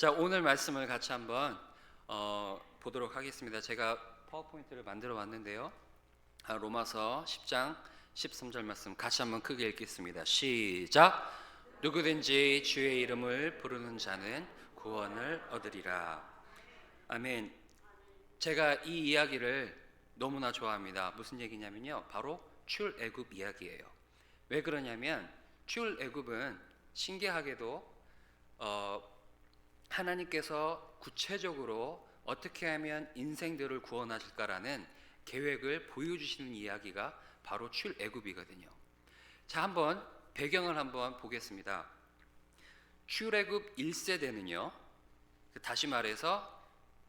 자, 오늘 말씀을 같이 한번 보도록 하겠습니다. 제가 파워포인트를 만들어 왔는데요. 로마서 10장 13절 말씀 같이 한번 크게 읽겠습니다. 시작. 누구든지 주의 이름을 부르는 자는 구원을 얻으리라. 아멘. 제가 이 이야기를 너무나 좋아합니다. 무슨 얘기냐면요, 바로 출애굽 이야기예요. 왜 그러냐면 출애굽은 신기하게도 하나님께서 구체적으로 어떻게 하면 인생들을 구원하실까라는 계획을 보여주시는 이야기가 바로 출애굽이거든요. 자, 한번 배경을 한번 보겠습니다. 출애굽 1세대는요, 다시 말해서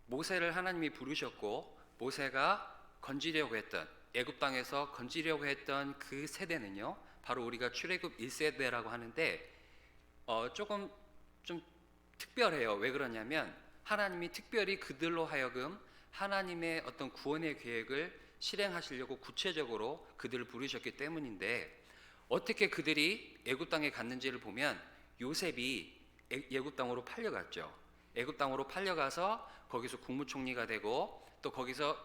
모세를 하나님이 부르셨고 모세가 건지려고 했던, 애굽 땅에서 건지려고 했던 그 세대는요, 바로 우리가 출애굽 1세대라고 하는데 조금 좀 특별해요. 왜 그러냐면 하나님이 특별히 그들로 하여금 하나님의 어떤 구원의 계획을 실행하시려고 구체적으로 그들을 부르셨기 때문인데, 어떻게 그들이 애굽 땅에 갔는지를 보면 요셉이 애굽 땅으로 팔려갔죠. 애굽 땅으로 팔려가서 거기서 국무총리가 되고 또 거기서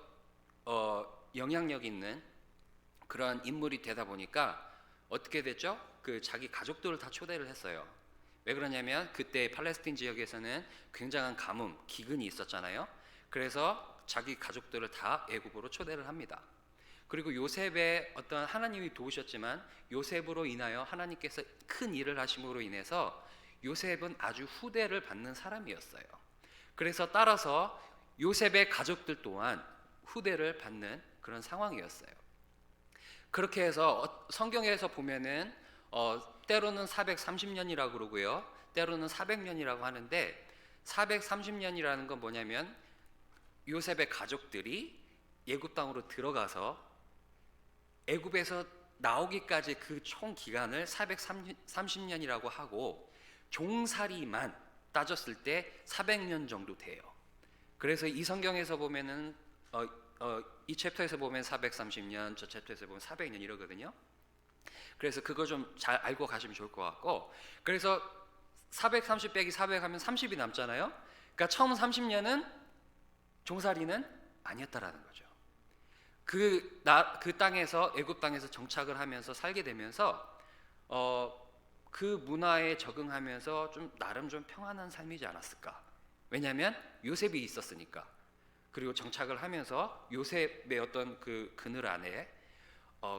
영향력 있는 그런 인물이 되다 보니까 어떻게 됐죠? 그 자기 가족들을 다 초대를 했어요. 왜 그러냐면 그때 팔레스틴 지역에서는 굉장한 가뭄, 기근이 있었잖아요. 그래서 자기 가족들을 다 애굽으로 초대를 합니다. 그리고 요셉의 어떤, 하나님이 도우셨지만 요셉으로 인하여 하나님께서 큰 일을 하심으로 인해서 요셉은 아주 후대를 받는 사람이었어요. 그래서 따라서 요셉의 가족들 또한 후대를 받는 그런 상황이었어요. 그렇게 해서 성경에서 보면은 때로는 430년이라고 그러고요, 때로는 400년이라고 하는데, 430년이라는 건 뭐냐면 요셉의 가족들이 애굽 땅으로 들어가서 애굽에서 나오기까지 그 총 기간을 430년이라고 하고, 종살이만 따졌을 때 400년 정도 돼요. 그래서 이 성경에서 보면은 이 챕터에서 보면 430년, 저 챕터에서 보면 400년 이러거든요. 그래서 그거 좀 잘 알고 가시면 좋을 것 같고, 그래서 430 빼기 400 하면 30이 남잖아요. 그러니까 처음 30년은 종살이는 아니었다라는 거죠. 그 땅에서, 애굽 땅에서 정착을 하면서 살게 되면서 그 문화에 적응하면서 좀 나름 좀 평안한 삶이지 않았을까. 왜냐하면 요셉이 있었으니까. 그리고 정착을 하면서 요셉의 어떤 그 그늘 안에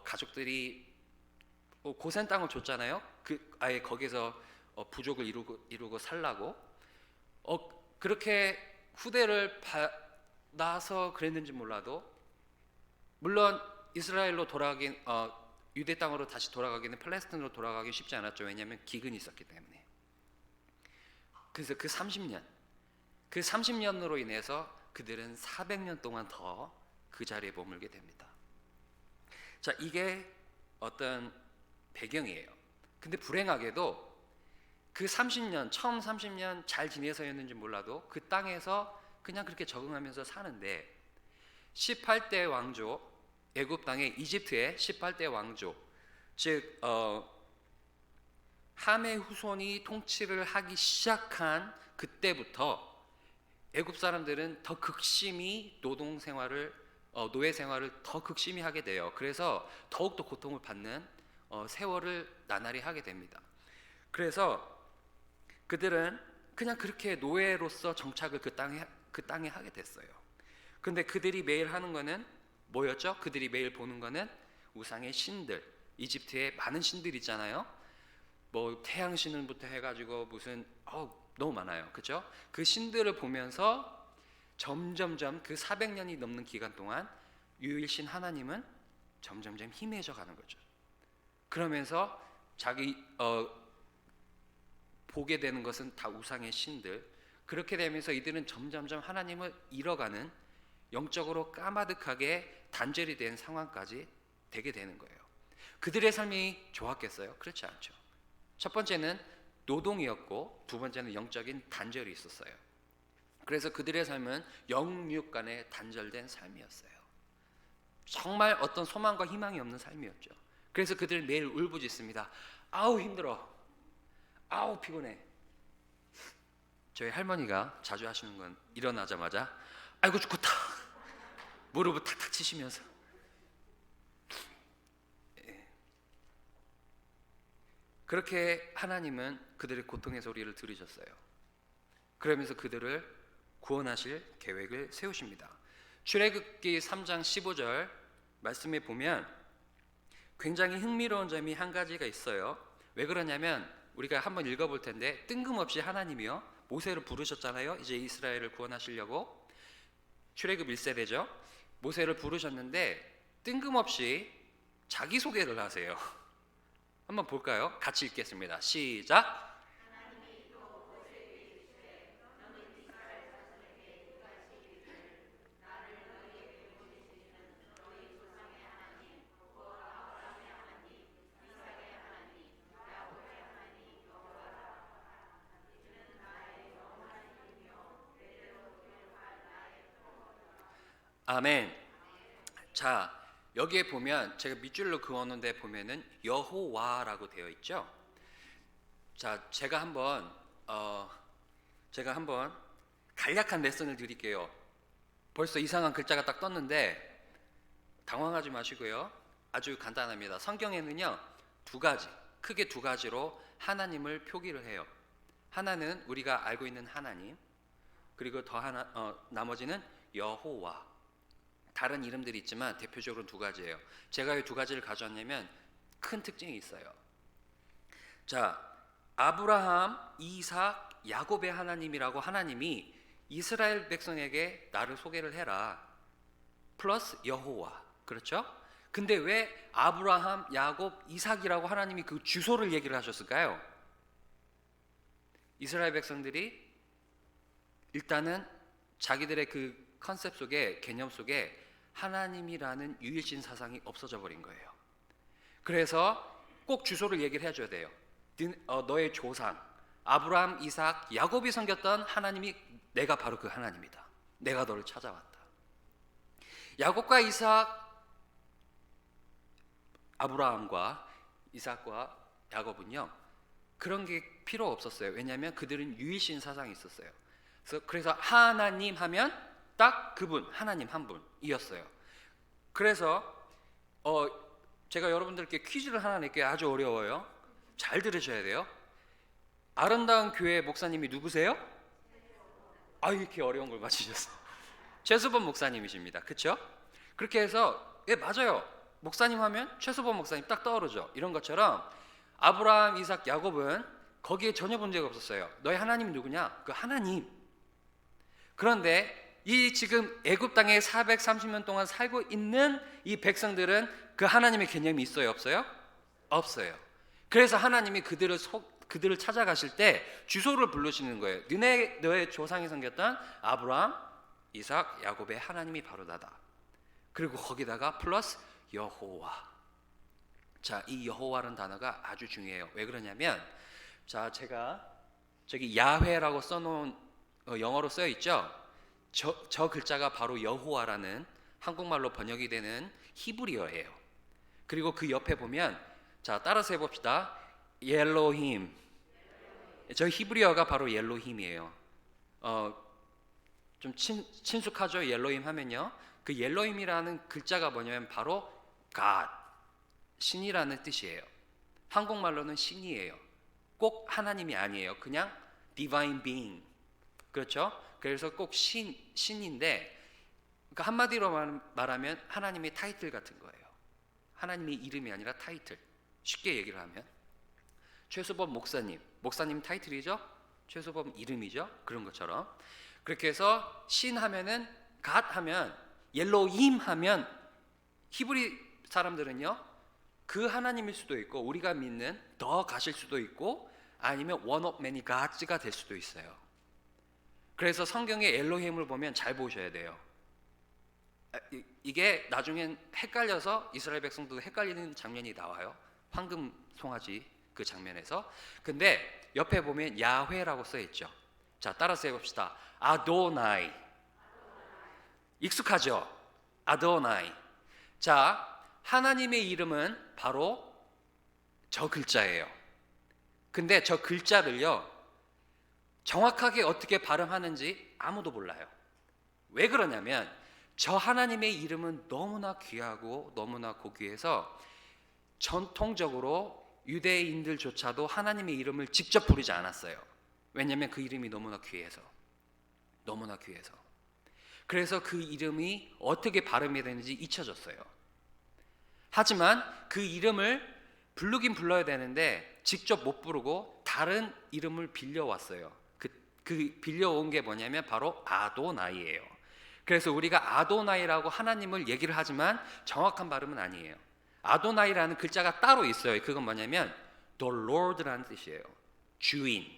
가족들이 고센 땅을 줬잖아요. 그 아예 거기서 부족을 이루고 살라고. 그렇게 후대를 받아서 그랬는지 몰라도, 물론 이스라엘로 돌아가긴 유대 땅으로 다시 돌아가기는, 팔레스틴으로 돌아가기 쉽지 않았죠. 왜냐하면 기근이 있었기 때문에. 그래서 그 30년으로 인해서 그들은 400년 동안 더 그 자리에 머물게 됩니다. 자, 이게 어떤 배경이에요. 근데 불행하게도 그 30년, 처음 30년 잘 지내서였는지 몰라도 그 땅에서 그냥 그렇게 적응하면서 사는데, 18대 왕조, 애굽 땅의 이집트의 18대 왕조, 즉 함의 후손이 통치를 하기 시작한 그때부터 애굽 사람들은 더 극심히 노동 생활을, 노예 생활을 더 극심히 하게 돼요. 그래서 더욱더 고통을 받는 세월을 나날이 하게 됩니다. 그래서 그들은 그냥 그렇게 노예로서 정착을 그 땅에 하게 됐어요. 근데 그들이 매일 하는 거는 뭐였죠? 그들이 매일 보는 거는 우상의 신들, 이집트에 많은 신들 있잖아요. 뭐 태양신부터 해가지고 무슨 너무 많아요. 그죠? 그 신들을 보면서 점점점 그 400년이 넘는 기간 동안 유일신 하나님은 점점점 희미해져 가는 거죠. 그러면서 자기 보게 되는 것은 다 우상의 신들. 그렇게 되면서 이들은 점점점 하나님을 잃어가는, 영적으로 까마득하게 단절이 된 상황까지 되게 되는 거예요. 그들의 삶이 좋았겠어요? 그렇지 않죠. 첫 번째는 노동이었고, 두 번째는 영적인 단절이 있었어요. 그래서 그들의 삶은 영육 간에 단절된 삶이었어요. 정말 어떤 소망과 희망이 없는 삶이었죠. 그래서 그들은 매일 울부짖습니다. 아우 힘들어, 아우 피곤해. 저희 할머니가 자주 하시는 건 일어나자마자 아이고 죽겠다 무릎을 탁탁 치시면서 그렇게 하나님은 그들의 고통의 소리를 들으셨어요. 그러면서 그들을 구원하실 계획을 세우십니다. 출애굽기 3장 15절 말씀에 보면 굉장히 흥미로운 점이 한 가지가 있어요. 왜 그러냐면 우리가 한번 읽어볼 텐데 뜬금없이 하나님이요 모세를 부르셨잖아요. 이제 이스라엘을 구원하시려고 출애굽 1세대죠. 모세를 부르셨는데 뜬금없이 자기소개를 하세요. 한번 볼까요? 같이 읽겠습니다. 시작. 아멘. 자, 여기에 보면 제가 밑줄로 그어놓은 데 보면은 여호와라고 되어 있죠. 자, 제가 한번 간략한 레슨을 드릴게요. 벌써 이상한 글자가 딱 떴는데 당황하지 마시고요. 아주 간단합니다. 성경에는요 크게 두 가지로 하나님을 표기를 해요. 하나는 우리가 알고 있는 하나님, 그리고 나머지는 여호와. 다른 이름들이 있지만 대표적으로 두 가지예요. 제가 이 두 가지를 가져왔냐면 큰 특징이 있어요. 자, 아브라함, 이삭, 야곱의 하나님이라고 하나님이 이스라엘 백성에게 나를 소개를 해라. 플러스 여호와. 그렇죠? 근데 왜 아브라함, 야곱, 이삭이라고 하나님이 그 주소를 얘기를 하셨을까요? 이스라엘 백성들이 일단은 자기들의 그 컨셉 속에, 개념 속에 하나님이라는 유일신 사상이 없어져 버린 거예요. 그래서 꼭 주소를 얘기를 해줘야 돼요. 너의 조상 아브라함, 이삭, 야곱이 섬겼던 하나님이 내가 바로 그 하나님이다. 내가 너를 찾아왔다. 야곱과 이삭, 아브라함과 이삭과 야곱은요 그런 게 필요 없었어요. 왜냐하면 그들은 유일신 사상이 있었어요. 그래서 하나님 하면 딱 그분, 하나님 한 분이었어요. 그래서 제가 여러분들께 퀴즈를 하나 낼게요. 아주 어려워요. 잘 들으셔야 돼요. 아름다운 교회 목사님이 누구세요? 이렇게 어려운 걸 맞히셨어요. 최수범 목사님이십니다. 그렇죠? 그렇게 해서 맞아요. 목사님 하면 최수범 목사님 딱 떠오르죠. 이런 것처럼 아브라함, 이삭, 야곱은 거기에 전혀 문제가 없었어요. 너의 하나님이 누구냐? 그 하나님. 그런데 이 지금 애굽 땅에 430년 동안 살고 있는 이 백성들은 그 하나님의 개념이 있어요, 없어요? 없어요. 그래서 하나님이 그들을 찾아가실 때 주소를 부르시는 거예요. 너의 조상이 섬겼던 아브라함, 이삭, 야곱의 하나님이 바로 나다. 그리고 거기다가 플러스 여호와. 자, 이 여호와라는 단어가 아주 중요해요. 왜 그러냐면 제가 저기 야훼라고 써놓은 영어로 쓰여 있죠. 저 글자가 바로 여호와라는 한국말로 번역이 되는 히브리어예요. 그리고 그 옆에 보면 따라서 해봅시다. 옐로힘. 저 히브리어가 바로 옐로힘이에요. 좀 친숙하죠? 옐로힘 하면요. 그 옐로힘이라는 글자가 뭐냐면 바로 God, 신이라는 뜻이에요. 한국말로는 신이에요. 꼭 하나님이 아니에요. 그냥 divine being. 그렇죠? 그래서 꼭 신인데 그러니까 한마디로 말하면 하나님의 타이틀 같은 거예요. 하나님의 이름이 아니라 타이틀. 쉽게 얘기를 하면 최수범 목사님 타이틀이죠. 최수범 이름이죠. 그런 것처럼 그렇게 해서 신 하면은 갓 하면 옐로힘 하면 히브리 사람들은요 그 하나님일 수도 있고 우리가 믿는 더 가실 수도 있고 아니면 one of many gods가 될 수도 있어요. 그래서 성경의 엘로힘을 보면 잘 보셔야 돼요. 이게 나중엔 헷갈려서 이스라엘 백성도 헷갈리는 장면이 나와요. 황금 송아지 그 장면에서. 근데 옆에 보면 야훼라고 써 있죠. 자, 따라서 해봅시다. 아도나이. 익숙하죠? 아도나이. 자, 하나님의 이름은 바로 저 글자예요. 근데 저 글자를요 정확하게 어떻게 발음하는지 아무도 몰라요. 왜 그러냐면 저 하나님의 이름은 너무나 귀하고 너무나 고귀해서 전통적으로 유대인들조차도 하나님의 이름을 직접 부르지 않았어요. 왜냐하면 그 이름이 너무나 귀해서. 그래서 그 이름이 어떻게 발음이 되는지 잊혀졌어요. 하지만 그 이름을 부르긴 불러야 되는데 직접 못 부르고 다른 이름을 빌려왔어요. 그 빌려온 게 뭐냐면 바로 아도나이예요. 그래서 우리가 아도나이라고 하나님을 얘기를 하지만 정확한 발음은 아니에요. 아도나이라는 글자가 따로 있어요. 그건 뭐냐면 The Lord라는 뜻이에요. 주인.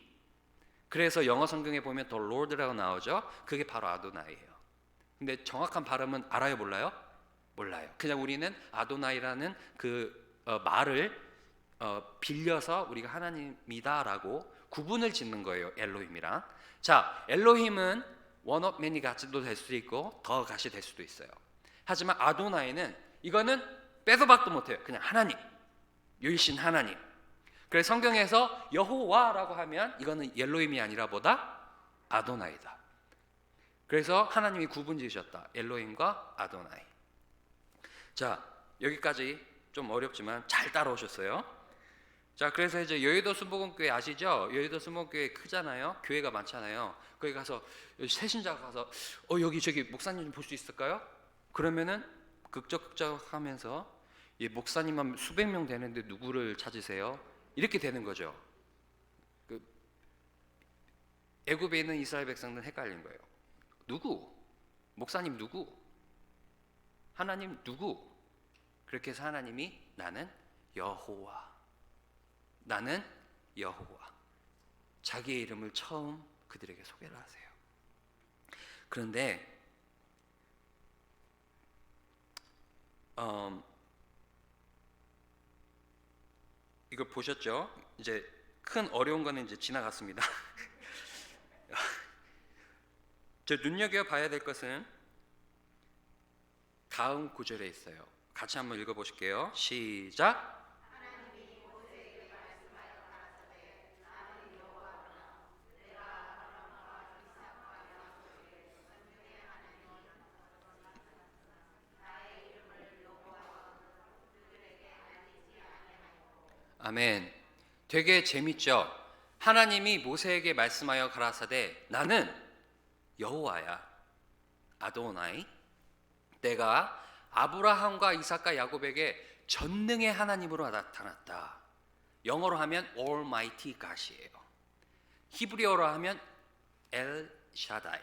그래서 영어 성경에 보면 The Lord라고 나오죠. 그게 바로 아도나이예요. 근데 정확한 발음은 알아요, 몰라요? 몰라요. 그냥 우리는 아도나이라는 그 말을 빌려서 우리가 하나님이다라고 구분을 짓는 거예요. 엘로힘이랑. 자, 엘로힘은 one of many Gods도 될 수도 있고 더 갓이 될 수도 있어요. 하지만 아도나이는 이거는 빼도 박도 못해요. 그냥 하나님, 유일신 하나님. 그래서 성경에서 여호와라고 하면 이거는 엘로힘이 아니라 뭐다? 아도나이다. 그래서 하나님이 구분 지으셨다. 엘로힘과 아도나이. 자, 여기까지 좀 어렵지만 잘 따라오셨어요. 자, 그래서 이제 여의도 순복음교회 아시죠? 여의도 순복음교회 크잖아요. 교회가 많잖아요. 거기 가서 새신자가 가서 여기 저기 목사님 좀 볼 수 있을까요? 그러면은 극적극적하면서 목사님만 수백 명 되는데 누구를 찾으세요? 이렇게 되는 거죠. 애굽에 있는 이스라엘 백성들은 헷갈린 거예요. 누구? 목사님 누구? 하나님 누구? 그렇게 해서 하나님이 나는 여호와. 나는 여호와. 자기의 이름을 처음 그들에게 소개를 하세요. 그런데 이거 보셨죠? 이제 큰 어려운 거는 이제 지나갔습니다. 저 눈여겨봐야 될 것은 다음 구절에 있어요. 같이 한번 읽어보실게요. 시작. 아멘. 되게 재밌죠? 하나님이 모세에게 말씀하여 가라사대 나는 여호와야. 아도나이. 내가 아브라함과 이삭과 야곱에게 전능의 하나님으로 나타났다. 영어로 하면 Almighty God이에요. 히브리어로 하면 엘 샤다이.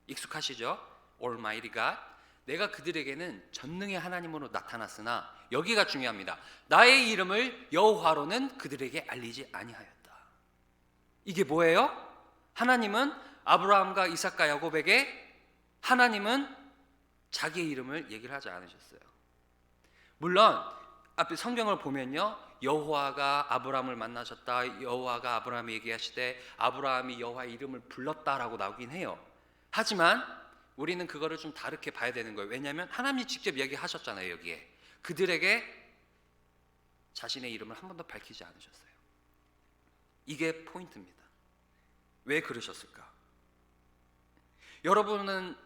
익숙하시죠? Almighty God. 내가 그들에게는 전능의 하나님으로 나타났으나 여기가 중요합니다. 나의 이름을 여호와로는 그들에게 알리지 아니하였다. 이게 뭐예요? 하나님은 아브라함과 이삭과 야곱에게 하나님은 자기의 이름을 얘기를 하지 않으셨어요. 물론 앞에 성경을 보면요, 여호와가 아브라함을 만나셨다, 여호와가 아브라함에게 얘기하시되 아브라함이 여호와의 이름을 불렀다라고 나오긴 해요. 하지만 우리는 그거를 좀 다르게 봐야 되는 거예요. 왜냐하면 하나님이 직접 얘기하셨잖아요. 여기에 그들에게 자신의 이름을 한 번도 밝히지 않으셨어요. 이게 포인트입니다. 왜 그러셨을까? 여러분은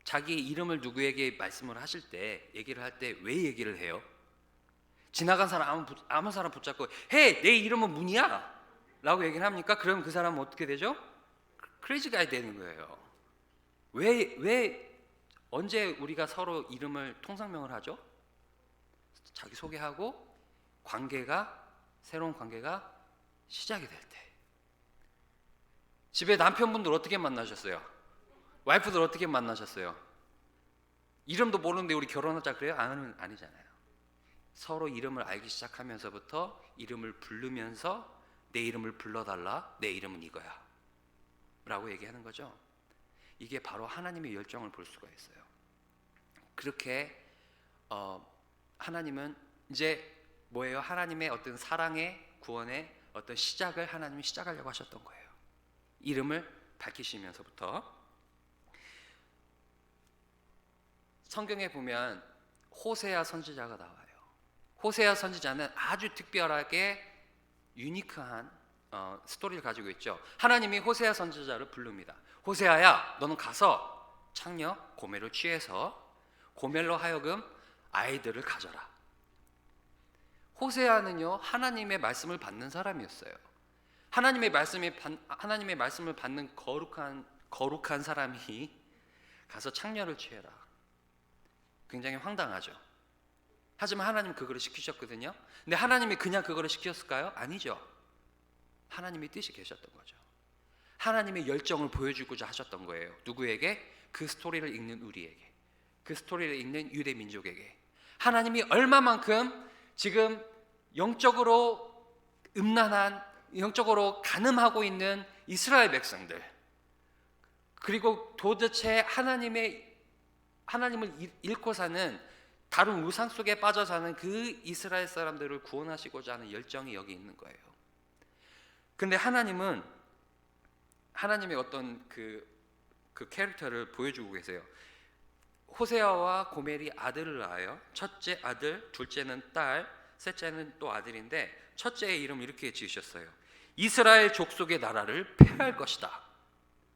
자기 이름을 누구에게 말씀을 하실 때, 얘기를 할 때 왜 얘기를 해요? 지나간 사람 아무 사람 붙잡고 내 이름은 문이야 라고 얘기를 합니까? 그럼 그 사람은 어떻게 되죠? 크레이지 가이 되는 거예요. 왜 언제 우리가 서로 이름을 통상명을 하죠? 자기 소개하고 새로운 관계가 시작이 될 때. 집에 남편분들 어떻게 만나셨어요? 와이프들 어떻게 만나셨어요? 이름도 모르는데 우리 결혼하자 그래요? 아니잖아요. 서로 이름을 알기 시작하면서부터 이름을 부르면서 내 이름을 불러달라, 내 이름은 이거야 라고 얘기하는 거죠. 이게 바로 하나님의 열정을 볼 수가 있어요. 그렇게 하나님은 이제 뭐예요? 하나님의 어떤 사랑의 구원의 어떤 시작을 하나님이 시작하려고 하셨던 거예요. 이름을 밝히시면서부터. 성경에 보면 호세아 선지자가 나와요. 호세아 선지자는 아주 특별하게 유니크한 스토리를 가지고 있죠. 하나님이 호세아 선지자를 부릅니다. 호세아야, 너는 가서 창녀 고멜을 취해서 고멜로 하여금 아이들을 가져라. 호세아는요, 하나님의 말씀을 받는 사람이었어요. 하나님의 말씀을 받는 거룩한 사람이 가서 창녀를 취해라. 굉장히 황당하죠. 하지만 하나님 그거를 시키셨거든요. 근데 하나님이 그냥 그거를 시켰을까요? 아니죠. 하나님의 뜻이 계셨던 거죠. 하나님의 열정을 보여주고자 하셨던 거예요. 누구에게? 그 스토리를 읽는 우리에게, 그 스토리를 읽는 유대 민족에게. 하나님이 얼마만큼 지금 영적으로 음란한, 영적으로 간음하고 있는 이스라엘 백성들, 그리고 도대체 하나님을 잃고 사는, 다른 우상 속에 빠져 사는 그 이스라엘 사람들을 구원하시고자 하는 열정이 여기 있는 거예요. 근데 하나님은 하나님의 어떤 그 캐릭터를 보여주고 계세요. 호세아와 고멜이 아들을 낳아요. 첫째 아들, 둘째는 딸, 셋째는 또 아들인데 첫째의 이름 이렇게 지으셨어요. 이스라엘 족속의 나라를 폐할 것이다.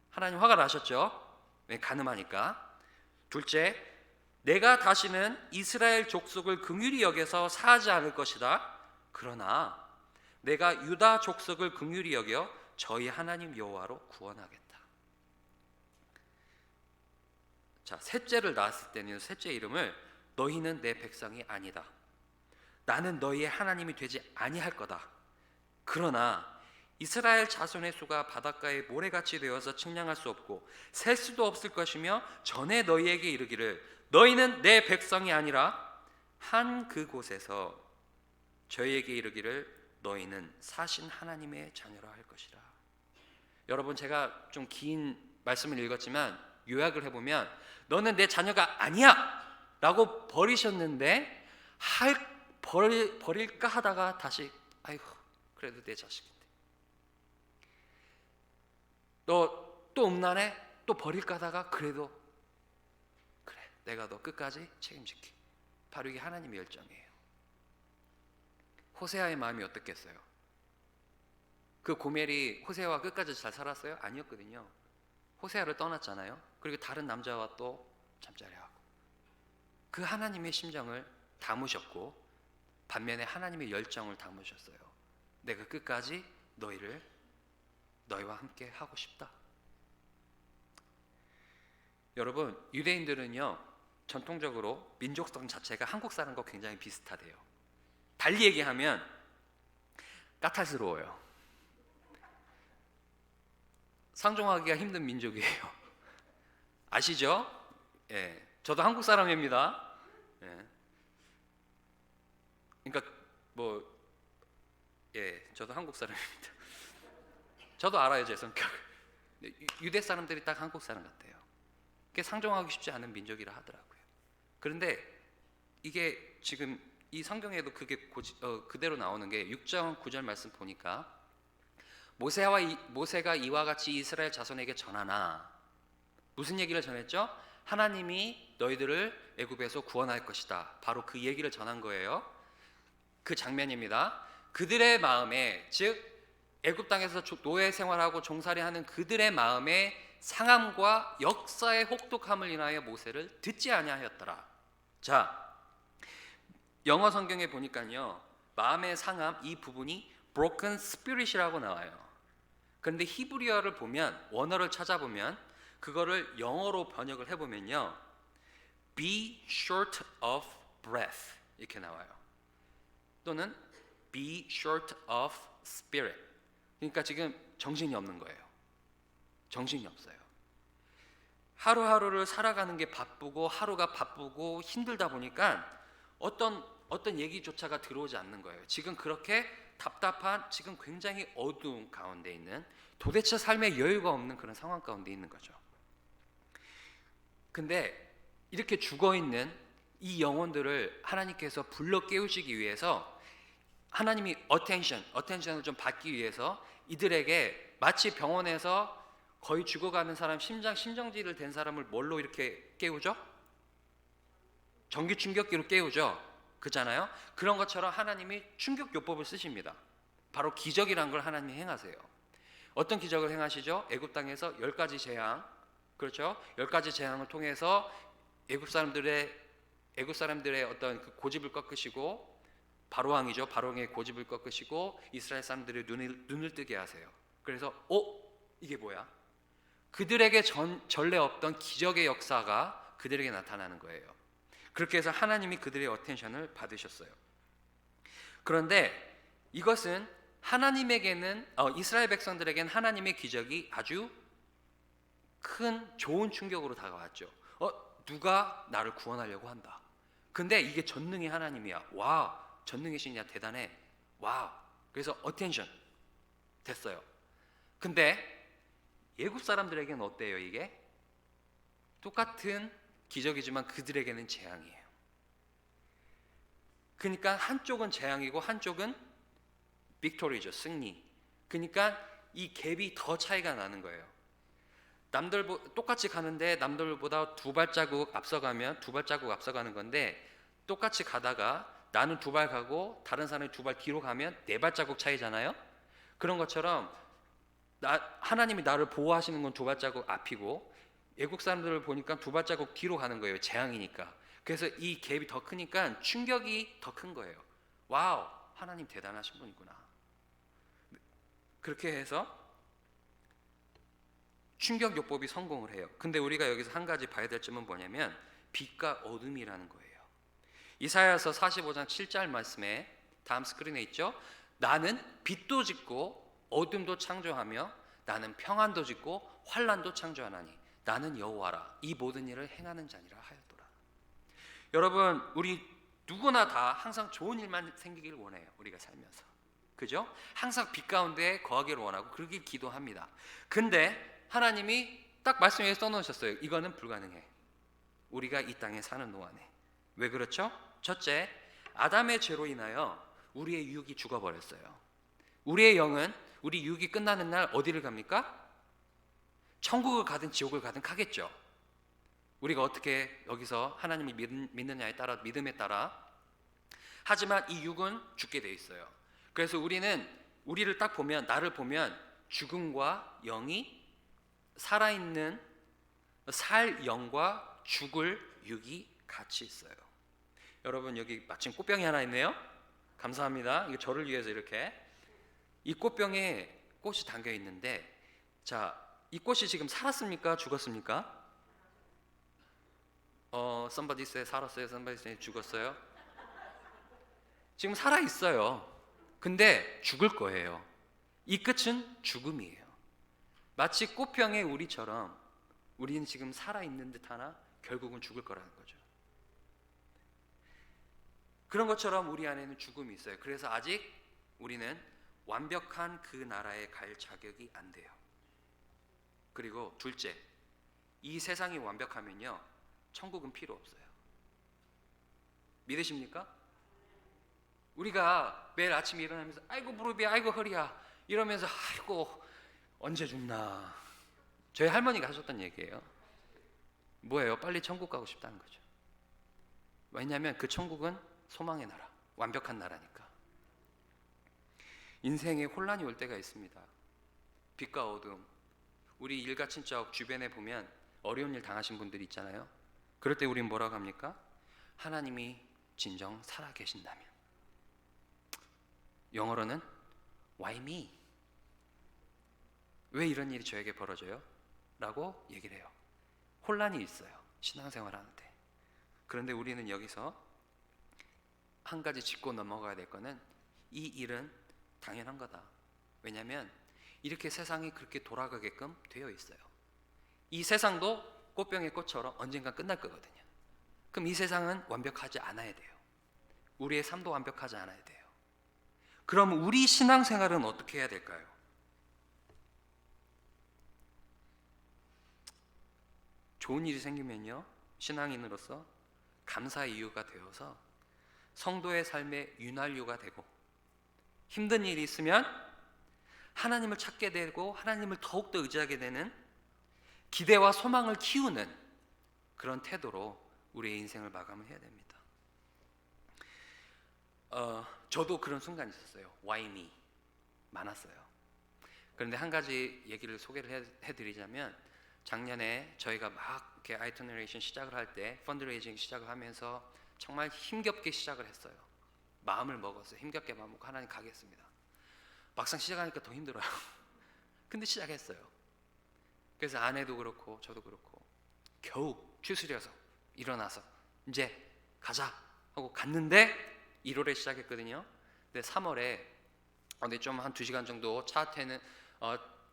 하나님 화가 나셨죠? 왜? 가늠하니까. 둘째, 내가 다시는 이스라엘 족속을 긍휼히 여겨서 사하지 않을 것이다. 그러나 내가 유다 족속을 긍휼히 여겨 저희 하나님 여호와로 구원하겠다. 자, 셋째를 낳았을 때는 셋째 이름을 너희는 내 백성이 아니다. 나는 너희의 하나님이 되지 아니할 거다. 그러나 이스라엘 자손의 수가 바닷가에 모래같이 되어서 측량할 수 없고 셀 수도 없을 것이며 전에 너희에게 이르기를 너희는 내 백성이 아니라 한 그곳에서 저희에게 이르기를 너희는 사신 하나님의 자녀라 할 것이라. 여러분, 제가 좀 긴 말씀을 읽었지만 요약을 해보면 너는 내 자녀가 아니야 라고 버리셨는데 버릴까 하다가 다시 아이고 그래도 내 자식인데, 너 또 음란해? 또 버릴까 하다가 그래도 그래 내가 너 끝까지 책임질게. 바로 이게 하나님의 열정이에요. 호세아의 마음이 어떻겠어요? 그 고멜이 호세아와 끝까지 잘 살았어요? 아니었거든요. 호세아를 떠났잖아요. 그리고 다른 남자와 또 잠자리하고. 그 하나님의 심정을 담으셨고 반면에 하나님의 열정을 담으셨어요. 내가 끝까지 너희와 함께 하고 싶다. 여러분, 유대인들은요 전통적으로 민족성 자체가 한국 사람과 굉장히 비슷하대요. 달리 얘기하면 까탈스러워요. 상종하기가 힘든 민족이에요. 아시죠? 예, 저도 한국 사람입니다. 예. 그러니까 저도 한국 사람입니다. 저도 알아요, 제 성격을. 유대 사람들이 딱 한국 사람 같아요. 그게 상종하기 쉽지 않은 민족이라 하더라고요. 그런데 이게 지금 이 성경에도 그게 그대로 나오는 게 6장 9절 말씀 보니까 모세가 이와 같이 이스라엘 자손에게 전하나, 무슨 얘기를 전했죠? 하나님이 너희들을 애굽에서 구원할 것이다. 바로 그 얘기를 전한 거예요. 그 장면입니다. 그들의 마음에, 즉 애굽 땅에서 노예 생활하고 종살이하는 그들의 마음에 상함과 역사의 혹독함을 인하여 모세를 듣지 아니하였더라. 자, 영어 성경에 보니까요 마음의 상함, 이 부분이 broken spirit이라고 나와요. 그런데 히브리어를 보면, 원어를 찾아보면 그거를 영어로 번역을 해보면요 be short of breath 이렇게 나와요. 또는 be short of spirit. 그러니까 지금 정신이 없는 거예요. 정신이 없어요. 하루하루를 살아가는 게 바쁘고 하루가 바쁘고 힘들다 보니까 어떤 얘기조차가 들어오지 않는 거예요. 지금 그렇게 답답한, 지금 굉장히 어두운 가운데 있는, 도대체 삶에 여유가 없는 그런 상황 가운데 있는 거죠. 근데 이렇게 죽어있는 이 영혼들을 하나님께서 불러 깨우시기 위해서 하나님이 어텐션을 좀 받기 위해서 이들에게 마치 병원에서 거의 죽어가는 사람, 심정지를 댄 사람을 뭘로 이렇게 깨우죠? 전기 충격기로 깨우죠. 그렇잖아요. 그런 것처럼 하나님이 충격요법을 쓰십니다. 바로 기적이란 걸 하나님이 행하세요. 어떤 기적을 행하시죠? 애굽 땅에서 10가지 재앙, 그렇죠? 10가지 재앙을 통해서 애굽 사람들의 어떤 그 고집을 꺾으시고, 바로 왕이죠. 바로 왕의 고집을 꺾으시고 이스라엘 사람들의 눈을 뜨게 하세요. 그래서 이게 뭐야? 그들에게 전례 없던 기적의 역사가 그들에게 나타나는 거예요. 그렇게 해서 하나님이 그들의 어텐션을 받으셨어요. 그런데 이것은 하나님에게는 이스라엘 백성들에게는 하나님의 기적이 아주 큰 좋은 충격으로 다가왔죠. 누가 나를 구원하려고 한다. 근데 이게 전능의 하나님이야. 와, 전능의 신이야. 대단해. 와. 그래서 어텐션 됐어요. 근데 애굽 사람들에게는 어때요? 이게 똑같은 기적이지만 그들에게는 재앙이에요. 그러니까 한쪽은 재앙이고 한쪽은 빅토리죠. 승리. 그러니까 이 갭이 더 차이가 나는 거예요. 똑같이 가는데 남들보다 두 발자국 앞서가는 건데, 똑같이 가다가 나는 두 발 가고 다른 사람이 두 발 뒤로 가면 네 발자국 차이잖아요. 그런 것처럼 하나님이 나를 보호하시는 건 두 발자국 앞이고, 애국 사람들을 보니까 두 발자국 뒤로 가는 거예요. 재앙이니까. 그래서 이 갭이 더 크니까 충격이 더 큰 거예요. 와우, 하나님 대단하신 분이구나. 그렇게 해서 충격요법이 성공을 해요. 근데 우리가 여기서 한 가지 봐야 될 점은 뭐냐면 빛과 어둠이라는 거예요. 이사야서 45장 7절 말씀에, 다음 스크린에 있죠. 나는 빛도 짓고 어둠도 창조하며 나는 평안도 짓고 환난도 창조하나니 나는 여호와라. 이 모든 일을 행하는 자니라 하였더라. 여러분, 우리 누구나 다 항상 좋은 일만 생기길 원해요. 우리가 살면서, 그죠? 항상 빛 가운데 거하기를 원하고 그러길 기도합니다. 근데 하나님이 딱 말씀에 써놓으셨어요. 이거는 불가능해. 우리가 이 땅에 사는 동안에. 왜 그렇죠? 첫째, 아담의 죄로 인하여 우리의 유혹이 죽어버렸어요. 우리의 영은 우리 유혹이 끝나는 날 어디를 갑니까? 천국을 가든 지옥을 가든 가겠죠. 우리가 어떻게 여기서 하나님을 믿느냐에 따라, 믿음에 따라. 하지만 이 육은 죽게 돼 있어요. 그래서 우리를 딱 보면, 나를 보면 죽음과 영이 살아있는 영과 죽을 육이 같이 있어요. 여러분, 여기 마침 꽃병이 하나 있네요. 감사합니다. 이거 저를 위해서 이렇게 이 꽃병에 꽃이 담겨 있는데, 자, 이 꽃이 지금 살았습니까? 죽었습니까? somebody say 살았어요. somebody say 죽었어요. 지금 살아 있어요. 근데 죽을 거예요. 이 끝은 죽음이에요. 마치 꽃병의 우리처럼 우리는 지금 살아있는 듯 하나 결국은 죽을 거라는 거죠. 그런 것처럼 우리 안에는 죽음이 있어요. 그래서 아직 우리는 완벽한 그 나라에 갈 자격이 안 돼요. 그리고 둘째, 이 세상이 완벽하면요, 천국은 필요 없어요. 믿으십니까? 우리가 매일 아침에 일어나면서 아이고 무릎이야, 아이고 허리야 이러면서 아이고 언제 죽나. 저희 할머니가 하셨던 얘기예요. 뭐예요? 빨리 천국 가고 싶다는 거죠. 왜냐하면 그 천국은 소망의 나라, 완벽한 나라니까. 인생에 혼란이 올 때가 있습니다. 빛과 어둠. 우리 일가친척 주변에 보면 어려운 일 당하신 분들이 있잖아요. 그럴 때 우리는 뭐라고 합니까? 하나님이 진정 살아 계신다면. 영어로는 Why me? 왜 이런 일이 저에게 벌어져요? 라고 얘기를 해요. 혼란이 있어요, 신앙생활 하는데. 그런데 우리는 여기서 한 가지 짚고 넘어가야 될 거는, 이 일은 당연한 거다. 왜냐하면 이렇게 세상이 그렇게 돌아가게끔 되어 있어요. 이 세상도 꽃병의 꽃처럼 언젠가 끝날 거거든요. 그럼 이 세상은 완벽하지 않아야 돼요. 우리의 삶도 완벽하지 않아야 돼요. 그럼 우리 신앙생활은 어떻게 해야 될까요? 좋은 일이 생기면요, 신앙인으로서 감사의 이유가 되어서 성도의 삶의 윤활유가 되고, 힘든 일이 있으면 하나님을 찾게 되고 하나님을 더욱더 의지하게 되는, 기대와 소망을 키우는 그런 태도로 우리의 인생을 마감을 해야 됩니다. 저도 그런 순간이 있었어요. Why me? 많았어요. 그런데 한 가지 얘기를 소개를 해드리자면, 작년에 저희가 막 이렇게 아이터너레이션 시작을 할 때, 펀드레이징 시작을 하면서 정말 힘겹게 시작을 했어요. 마음을 먹었어요. 힘겹게 마음 먹고 하나님 가겠습니다. 막상 시작하니까 더 힘들어요. 근데 시작했어요. 그래서 아내도 그렇고 저도 그렇고 겨우 추스려서 일어나서 이제 가자 하고 갔는데 1월에 시작했거든요. 근데 3월에 근데 좀 한 2시간 정도 차 태는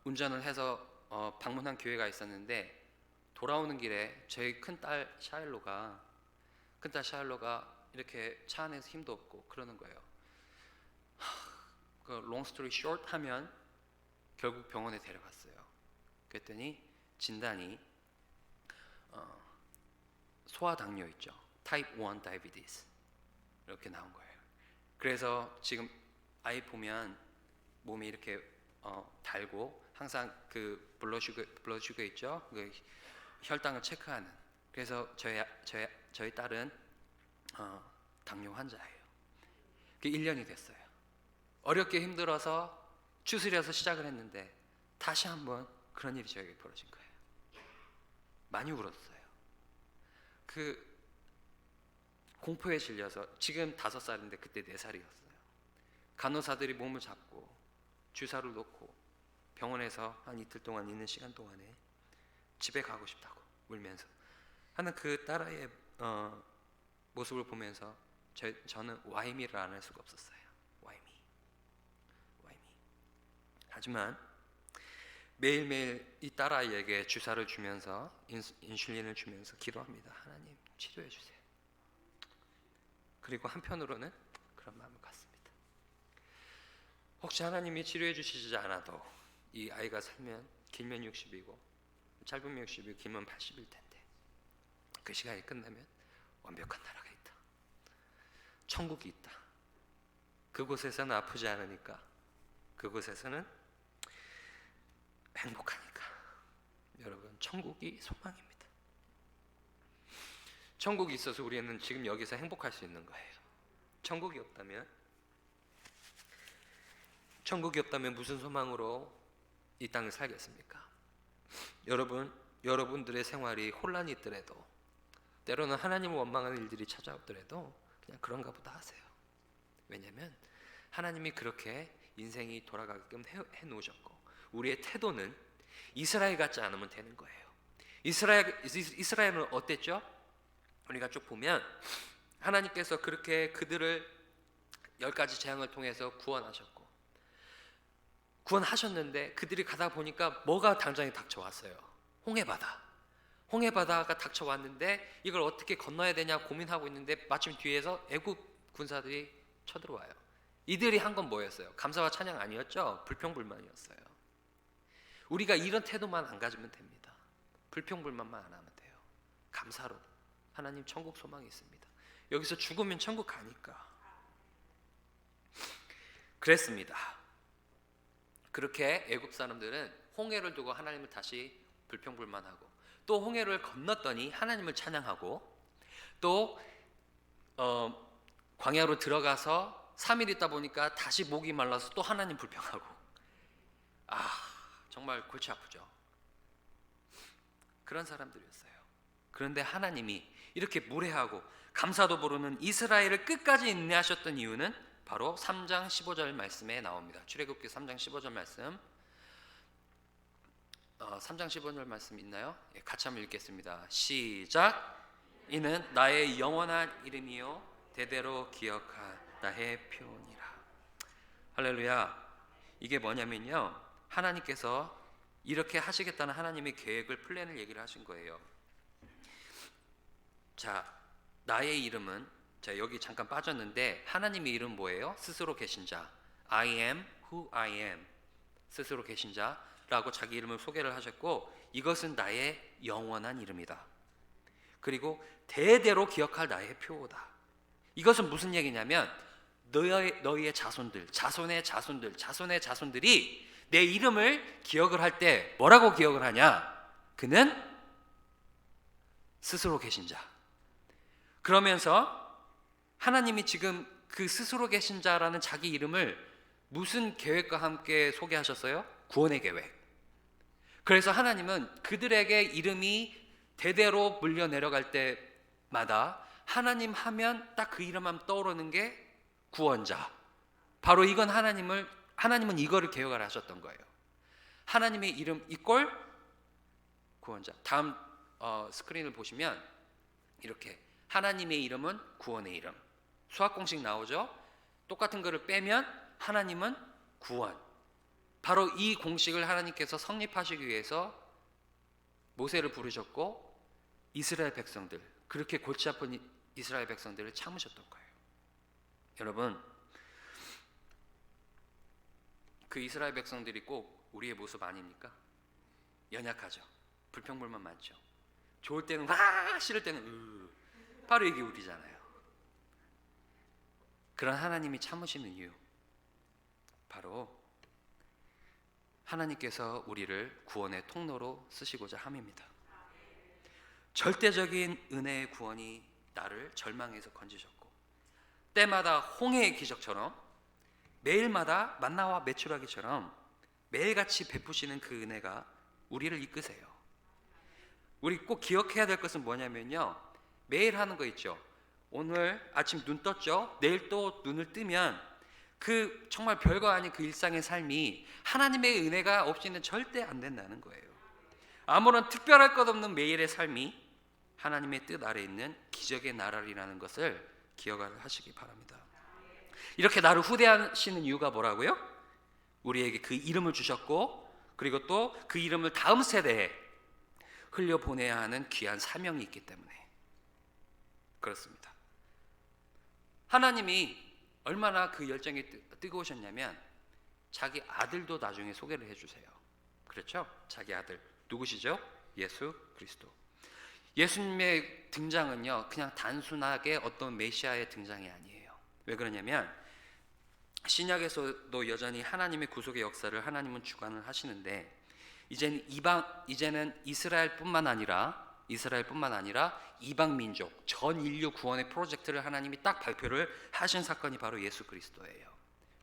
운전을 해서 방문한 교회가 있었는데, 돌아오는 길에 저희 큰딸 샤일로가 이렇게 차 안에서 힘도 없고 그러는 거예요. 그 long story short 하면 결국 병원에 데려갔어요. 그랬더니 진단이 소아당뇨 있죠. Type 1 diabetes 이렇게 나온 거예요. 그래서 지금 아이 보면 몸이 이렇게 달고 항상 그 블러드슈거 있죠. 그 혈당을 체크하는. 그래서 저희 딸은 당뇨 환자예요. 그게 1년이 됐어요. 어렵게 힘들어서 추스려서 시작을 했는데 다시 한번 그런 일이 저에게 벌어진 거예요. 많이 울었어요. 그 공포에 질려서, 지금 5살인데 그때 4살이었어요. 간호사들이 몸을 잡고 주사를 놓고 병원에서 한 이틀 동안 있는 시간 동안에 집에 가고 싶다고 울면서 하는 그 딸아이의 모습을 보면서 저는 와이미를 안 할 수가 없었어요. 와이미. 하지만 매일매일 이 딸아이에게 주사를 주면서 인슐린을 주면서 기도합니다. 하나님 치료해 주세요. 그리고 한편으로는 그런 마음을 갖습니다. 혹시 하나님이 치료해 주시지 않아도 이 아이가 살면 길면 60이고 짧으면 60이고 길면 80일 텐데, 그 시간이 끝나면 완벽한 나라가 있다. 천국이 있다. 그곳에서는 아프지 않으니까, 그곳에서는 행복하니까. 여러분, 천국이 소망입니다. 천국이 있어서 우리는 지금 여기서 행복할 수 있는 거예요. 천국이 없다면 무슨 소망으로 이 땅을 살겠습니까? 여러분들의 생활이 혼란이 있더라도, 때로는 하나님을 원망하는 일들이 찾아오더라도 그냥 그런가 보다 하세요. 왜냐하면 하나님이 그렇게 인생이 돌아가게끔 해놓으셨고, 우리의 태도는 이스라엘 같지 않으면 되는 거예요. 이스라엘은 어땠죠? 우리가 쭉 보면 하나님께서 그렇게 그들을 10가지 재앙을 통해서 구원하셨는데 그들이 가다 보니까 뭐가 당장에 닥쳐왔어요? 홍해바다가 닥쳐왔는데 이걸 어떻게 건너야 되냐 고민하고 있는데 마침 뒤에서 애굽 군사들이 쳐들어와요. 이들이 한 건 뭐였어요? 감사와 찬양 아니었죠? 불평불만이었어요. 우리가 이런 태도만 안 가지면 됩니다. 불평불만만 안 하면 돼요. 감사로 하나님 천국 소망이 있습니다. 여기서 죽으면 천국 가니까. 그랬습니다. 그렇게 애굽 사람들은 홍해를 두고 하나님을 다시 불평불만하고, 또 홍해를 건넜더니 하나님을 찬양하고, 또 광야로 들어가서 3일 있다 보니까 다시 목이 말라서 또 하나님 불평하고. 정말 골치 아프죠. 그런 사람들이었어요. 그런데 하나님이 이렇게 무례하고 감사도 모르는 이스라엘을 끝까지 인내하셨던 이유는 바로 3장 15절 말씀에 나옵니다. 출애굽기 3장 15절 말씀. 3장 15절 말씀 있나요? 같이 한번 읽겠습니다. 시작. 이는 나의 영원한 이름이요 대대로 기억할 나의 표니라. 할렐루야. 이게 뭐냐면요, 하나님께서 이렇게 하시겠다는 하나님의 계획을, 플랜을 얘기를 하신 거예요. 자, 나의 이름은, 자 여기 잠깐 빠졌는데 하나님의 이름 뭐예요? 스스로 계신 자, I am who I am, 스스로 계신 자라고 자기 이름을 소개를 하셨고, 이것은 나의 영원한 이름이다. 그리고 대대로 기억할 나의 표다. 이것은 무슨 얘기냐면 너희의 자손들, 자손의 자손들이 내 이름을 기억을 할 때 뭐라고 기억을 하냐? 그는 스스로 계신 자. 그러면서 하나님이 지금 그 스스로 계신 자라는 자기 이름을 무슨 계획과 함께 소개하셨어요? 구원의 계획. 그래서 하나님은 그들에게 이름이 대대로 물려 내려갈 때마다 하나님 하면 딱 그 이름만 떠오르는 게 구원자. 바로 이건 하나님은 이거를 계획을 하셨던 거예요. 하나님의 이름 이꼴 구원자. 다음 스크린을 보시면 이렇게 하나님의 이름은 구원의 이름. 수학 공식 나오죠? 똑같은 거를 빼면 하나님은 구원. 바로 이 공식을 하나님께서 성립하시기 위해서 모세를 부르셨고 이스라엘 백성들, 그렇게 골치 아픈 이스라엘 백성들을 참으셨던 거예요. 여러분, 그 이스라엘 백성들이 꼭 우리의 모습 아닙니까? 연약하죠. 불평불만 많죠. 좋을 때는 와, 싫을 때는 바로 이게 우리잖아요. 그런 하나님이 참으시는 이유, 바로 하나님께서 우리를 구원의 통로로 쓰시고자 함입니다. 절대적인 은혜의 구원이 나를 절망에서 건지셨고, 때마다 홍해의 기적처럼 매일마다 만나와 메추라기처럼 매일같이 베푸시는 그 은혜가 우리를 이끄세요. 우리 꼭 기억해야 될 것은 뭐냐면요, 매일 하는 거 있죠. 오늘 아침 눈 떴죠? 내일 또 눈을 뜨면 그 정말 별거 아닌 그 일상의 삶이 하나님의 은혜가 없이는 절대 안 된다는 거예요. 아무런 특별할 것 없는 매일의 삶이 하나님의 뜻 아래 있는 기적의 나라리라는 것을 기억하시기 바랍니다. 이렇게 나를 후대하시는 이유가 뭐라고요? 우리에게 그 이름을 주셨고, 그리고 또 그 이름을 다음 세대에 흘려보내야 하는 귀한 사명이 있기 때문에 그렇습니다. 하나님이 얼마나 그 열정이 뜨거우셨냐면 자기 아들도 나중에 소개를 해주세요. 그렇죠? 자기 아들 누구시죠? 예수 그리스도. 예수님의 등장은요, 그냥 단순하게 어떤 메시아의 등장이 아니에요. 왜 그러냐면 신약에서도 여전히 하나님의 구속의 역사를 하나님은 주관을 하시는데, 이제는 이스라엘뿐만 아니라 이방 민족 전 인류 구원의 프로젝트를 하나님이 딱 발표를 하신 사건이 바로 예수 그리스도예요.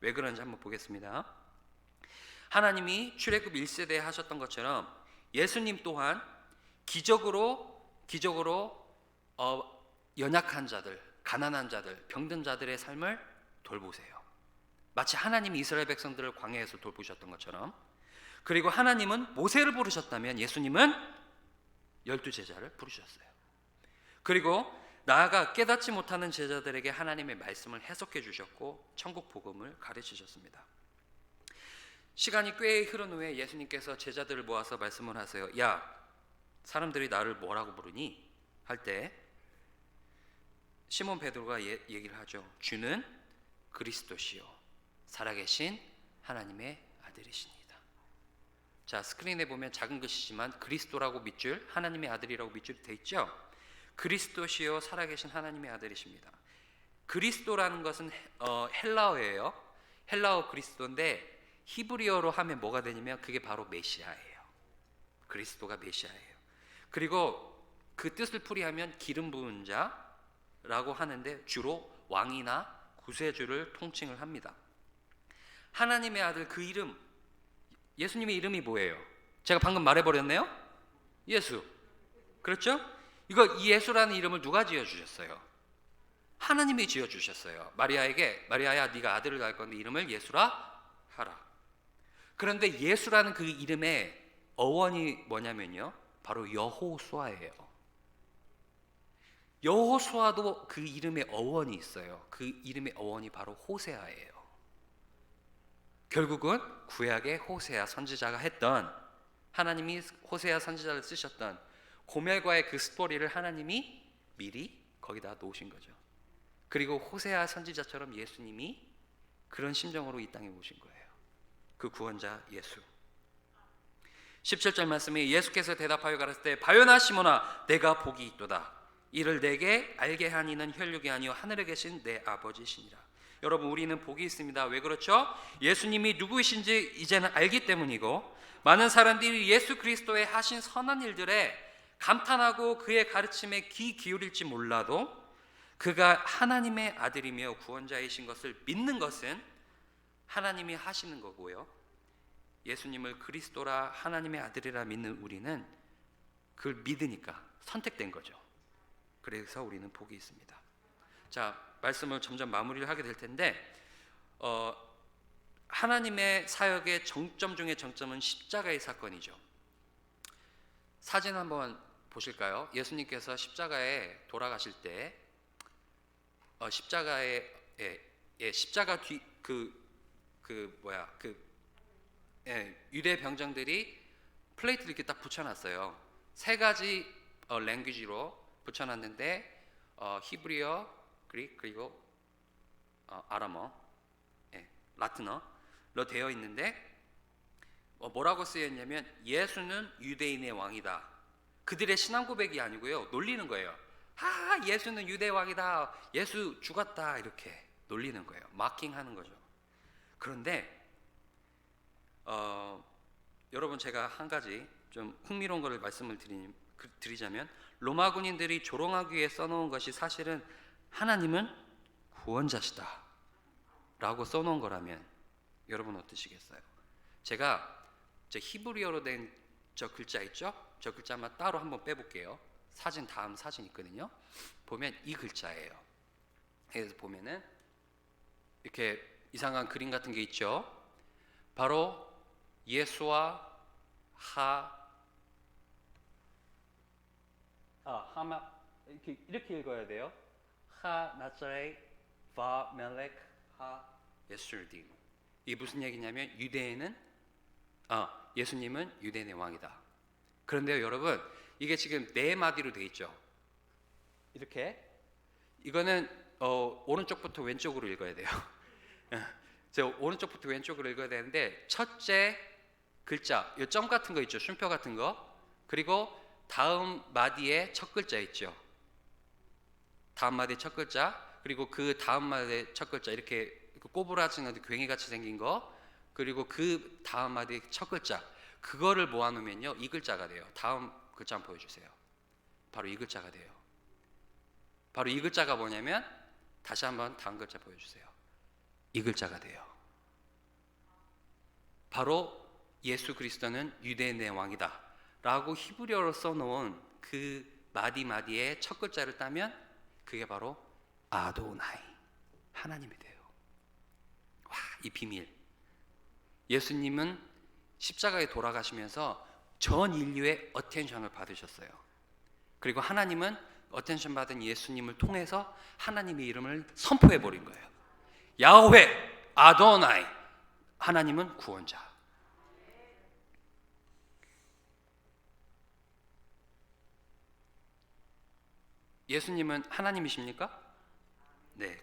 왜 그런지 한번 보겠습니다. 하나님이 출애굽 1세대에 하셨던 것처럼 예수님 또한 기적으로 연약한 자들, 가난한 자들, 병든 자들의 삶을 돌보세요. 마치 하나님이 이스라엘 백성들을 광야에서 돌보셨던 것처럼. 그리고 하나님은 모세를 부르셨다면 예수님은 12제자를 부르셨어요. 그리고 나아가 깨닫지 못하는 제자들에게 하나님의 말씀을 해석해 주셨고 천국 복음을 가르치셨습니다. 시간이 꽤 흐른 후에 예수님께서 제자들을 모아서 말씀을 하세요. 야, 사람들이 나를 뭐라고 부르니? 할 때 시몬 베드로가 얘기를 하죠. 주는 그리스도시요 살아계신 하나님의 아들이시니다. 자, 스크린에 보면 작은 글씨지만 그리스도라고 밑줄, 하나님의 아들이라고 밑줄이 돼 있죠. 그리스도시요 살아계신 하나님의 아들이십니다. 그리스도라는 것은 헬라어예요. 헬라어 그리스도인데 히브리어로 하면 뭐가 되냐면 그게 바로 메시아예요. 그리스도가 메시아예요. 그리고 그 뜻을 풀이하면 기름 부은 자라고 하는데 주로 왕이나 구세주를 통칭을 합니다. 하나님의 아들 그 이름, 예수님의 이름이 뭐예요? 제가 방금 말해버렸네요? 예수. 그렇죠? 이 예수라는 이름을 누가 지어주셨어요? 하나님이 지어주셨어요. 마리아야 네가 아들을 낳을 건데 이름을 예수라 하라. 그런데 예수라는 그 이름의 어원이 뭐냐면요, 바로 여호수아예요. 여호수아도 그 이름의 어원이 있어요. 그 이름의 어원이 바로 호세아예요. 결국은 구약의 호세아 선지자가 했던, 하나님이 호세아 선지자를 쓰셨던 고멜과의 그 스토리를 하나님이 미리 거기다 놓으신 거죠. 그리고 호세아 선지자처럼 예수님이 그런 심정으로 이 땅에 오신 거예요. 그 구원자 예수. 17절 말씀이 예수께서 대답하여 가라사대 바요나 시몬아 내가 복이 있도다. 이를 내게 알게 한 이는 혈육이 아니요 하늘에 계신 내 아버지시니라. 여러분, 우리는 복이 있습니다. 왜 그렇죠? 예수님이 누구이신지 이제는 알기 때문이고, 많은 사람들이 예수 그리스도의 하신 선한 일들에 감탄하고 그의 가르침에 귀 기울일지 몰라도 그가 하나님의 아들이며 구원자이신 것을 믿는 것은 하나님이 하시는 거고요. 예수님을 그리스도라 하나님의 아들이라 믿는 우리는 그걸 믿으니까 선택된 거죠. 그래서 우리는 복이 있습니다. 자, 말씀을 점점 마무리를 하게 될 텐데 하나님의 사역의 정점 중의 정점은 십자가의 사건이죠. 사진 한번 보실까요? 예수님께서 십자가에 돌아가실 때 십자가에 십자가 뒤 유대 병정들이 플레이트를 이렇게 딱 붙여놨어요. 세 가지 랭귀지로 붙여놨는데 히브리어, 그리스, 그리고 아람어, 라틴어로 되어 있는데 뭐라고 쓰여있냐면 예수는 유대인의 왕이다. 그들의 신앙 고백이 아니고요, 놀리는 거예요. 예수는 유대 왕이다, 예수 죽었다, 이렇게 놀리는 거예요. 마킹하는 거죠. 그런데 여러분, 제가 한 가지 좀 흥미로운 것을 말씀을 드리자면, 로마 군인들이 조롱하기 위해 써놓은 것이 사실은 하나님은 구원자시다 라고 써놓은 거라면 여러분 어떠시겠어요? 제가 저 히브리어로 된 저 글자 있죠? 저 글자 한번 따로 한번 빼볼게요. 다음 사진 있거든요. 보면 이 글자예요. 그래서 보면은 이렇게 이상한 그림 같은 게 있죠? 바로 예수와 하마, 이렇게 읽어야 돼요. 하 나자렛 바 멜렉 하 예수르딘. 이게 무슨 얘기냐면 예수님은 유대인의 왕이다. 그런데요, 여러분, 이게 지금 네 마디로 돼 있죠. 이렇게. 이거는 오른쪽부터 왼쪽으로 읽어야 돼요. 오른쪽부터 왼쪽으로 읽어야 되는데, 첫째 글자, 이 점 같은 거 있죠, 쉼표 같은 거. 그리고 다음 마디의 첫 글자 있죠. 다음 마디의 첫 글자, 그리고 그 다음 마디의 첫 글자, 이렇게 꼬부라지는 괭이같이 생긴 거, 그리고 그 다음 마디의 첫 글자, 그거를 모아놓으면요, 이 글자가 돼요. 다음 글자 한번 보여주세요. 바로 이 글자가 돼요. 바로 이 글자가 뭐냐면, 다시 한번 다음 글자 보여주세요. 이 글자가 돼요. 바로 예수 그리스도는 유대인의 왕이다 라고 히브리어로 써놓은 그 마디마디의 첫 글자를 따면 그게 바로 아도나이, 하나님이 돼요. 와, 이 비밀. 예수님은 십자가에 돌아가시면서 전 인류의 어텐션을 받으셨어요. 그리고 하나님은 어텐션 받은 예수님을 통해서 하나님의 이름을 선포해 버린 거예요. 야훼 아도나이, 하나님은 구원자. 예수님은 하나님이십니까? 네,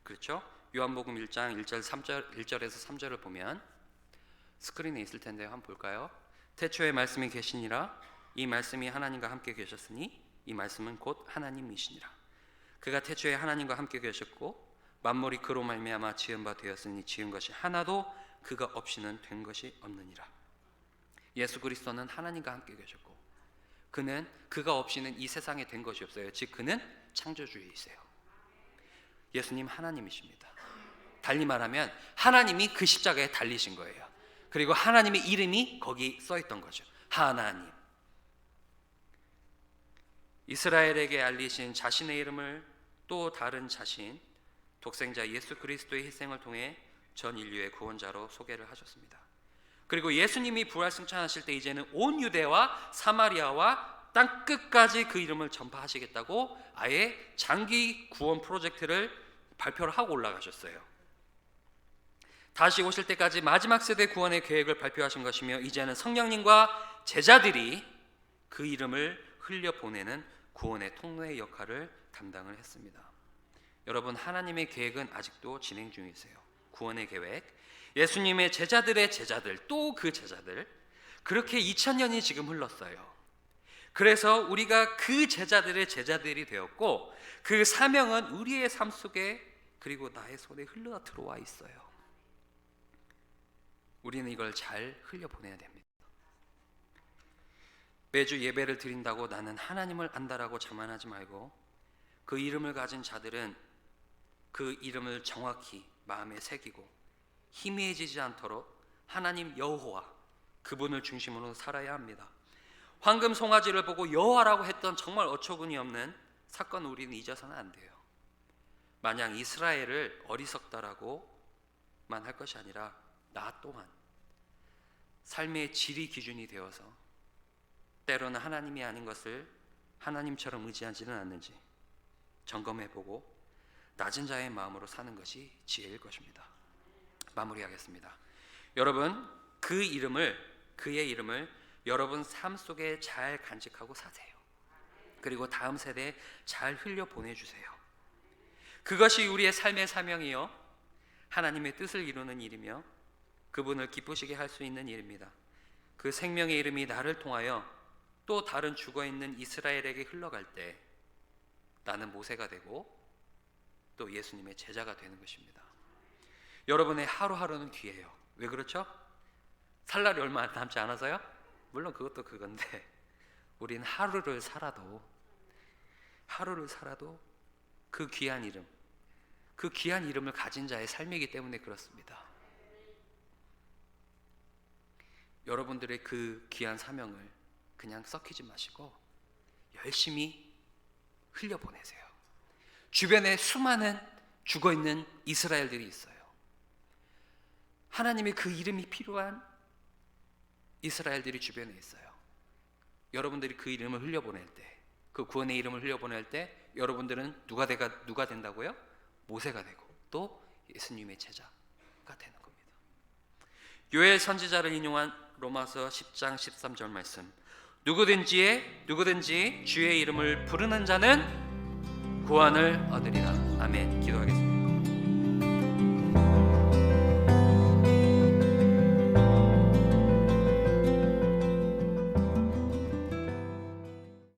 그렇죠. 요한복음 1장 1절에서 3절을 보면 스크린에 있을 텐데요, 한번 볼까요? 태초에 말씀이 계시니라. 이 말씀이 하나님과 함께 계셨으니 이 말씀은 곧 하나님이시니라. 그가 태초에 하나님과 함께 계셨고 만물이 그로 말미암아 지은 바 되었으니 지은 것이 하나도 그가 없이는 된 것이 없느니라. 예수 그리스도는 하나님과 함께 계셨고 그가 없이는 이 세상에 된 것이 없어요. 즉 그는 창조주이세요. 예수님 하나님이십니다. 달리 말하면 하나님이 그 십자가에 달리신 거예요. 그리고 하나님의 이름이 거기 써 있던 거죠. 하나님. 이스라엘에게 알리신 자신의 이름을 또 다른 자신, 독생자 예수 그리스도의 희생을 통해 전 인류의 구원자로 소개를 하셨습니다. 그리고 예수님이 부활 승천하실 때 이제는 온 유대와 사마리아와 땅 끝까지 그 이름을 전파하시겠다고 아예 장기 구원 프로젝트를 발표를 하고 올라가셨어요. 다시 오실 때까지 마지막 세대 구원의 계획을 발표하신 것이며 이제는 성령님과 제자들이 그 이름을 흘려보내는 구원의 통로의 역할을 담당을 했습니다. 여러분, 하나님의 계획은 아직도 진행 중이세요. 구원의 계획, 예수님의 제자들의 제자들, 또 그 제자들, 그렇게 2000년이 지금 흘렀어요. 그래서 우리가 그 제자들의 제자들이 되었고 그 사명은 우리의 삶 속에 그리고 나의 손에 흘러 들어와 있어요. 우리는 이걸 잘 흘려보내야 됩니다. 매주 예배를 드린다고 나는 하나님을 안다라고 자만하지 말고 그 이름을 가진 자들은 그 이름을 정확히 마음에 새기고 희미해지지 않도록 하나님 여호와, 그분을 중심으로 살아야 합니다. 황금 송아지를 보고 여호와라고 했던 정말 어처구니 없는 사건을 우리는 잊어서는 안 돼요. 마냥 이스라엘을 어리석다라고만 할 것이 아니라 나 또한 삶의 질이 기준이 되어서 때로는 하나님이 아닌 것을 하나님처럼 의지하지는 않는지 점검해보고 낮은 자의 마음으로 사는 것이 지혜일 것입니다. 마무리하겠습니다. 여러분, 그의 이름을 여러분 삶 속에 잘 간직하고 사세요. 그리고 다음 세대에 잘 흘려보내주세요. 그것이 우리의 삶의 사명이요, 하나님의 뜻을 이루는 일이며 그분을 기쁘시게 할 수 있는 일입니다. 그 생명의 이름이 나를 통하여 또 다른 죽어있는 이스라엘에게 흘러갈 때 나는 모세가 되고 또 예수님의 제자가 되는 것입니다. 여러분의 하루하루는 귀해요. 왜 그렇죠? 살 날이 얼마 남지 않아서요? 물론 그것도 그건데 우린 하루를 살아도 그 귀한 이름을 가진 자의 삶이기 때문에 그렇습니다. 여러분들의 그 귀한 사명을 그냥 썩히지 마시고 열심히 흘려보내세요. 주변에 수많은 죽어있는 이스라엘들이 있어요. 하나님의 그 이름이 필요한 이스라엘들이 주변에 있어요. 여러분들이 그 이름을 흘려보낼 때, 그 구원의 이름을 흘려보낼 때 여러분들은 누가 된다고요? 모세가 되고 또 예수님의 제자가 되는 겁니다. 요엘 선지자를 인용한 로마서 10장 13절 말씀, 누구든지 주의 이름을 부르는 자는 구원을 얻으리라. 아멘. 기도하겠습니다.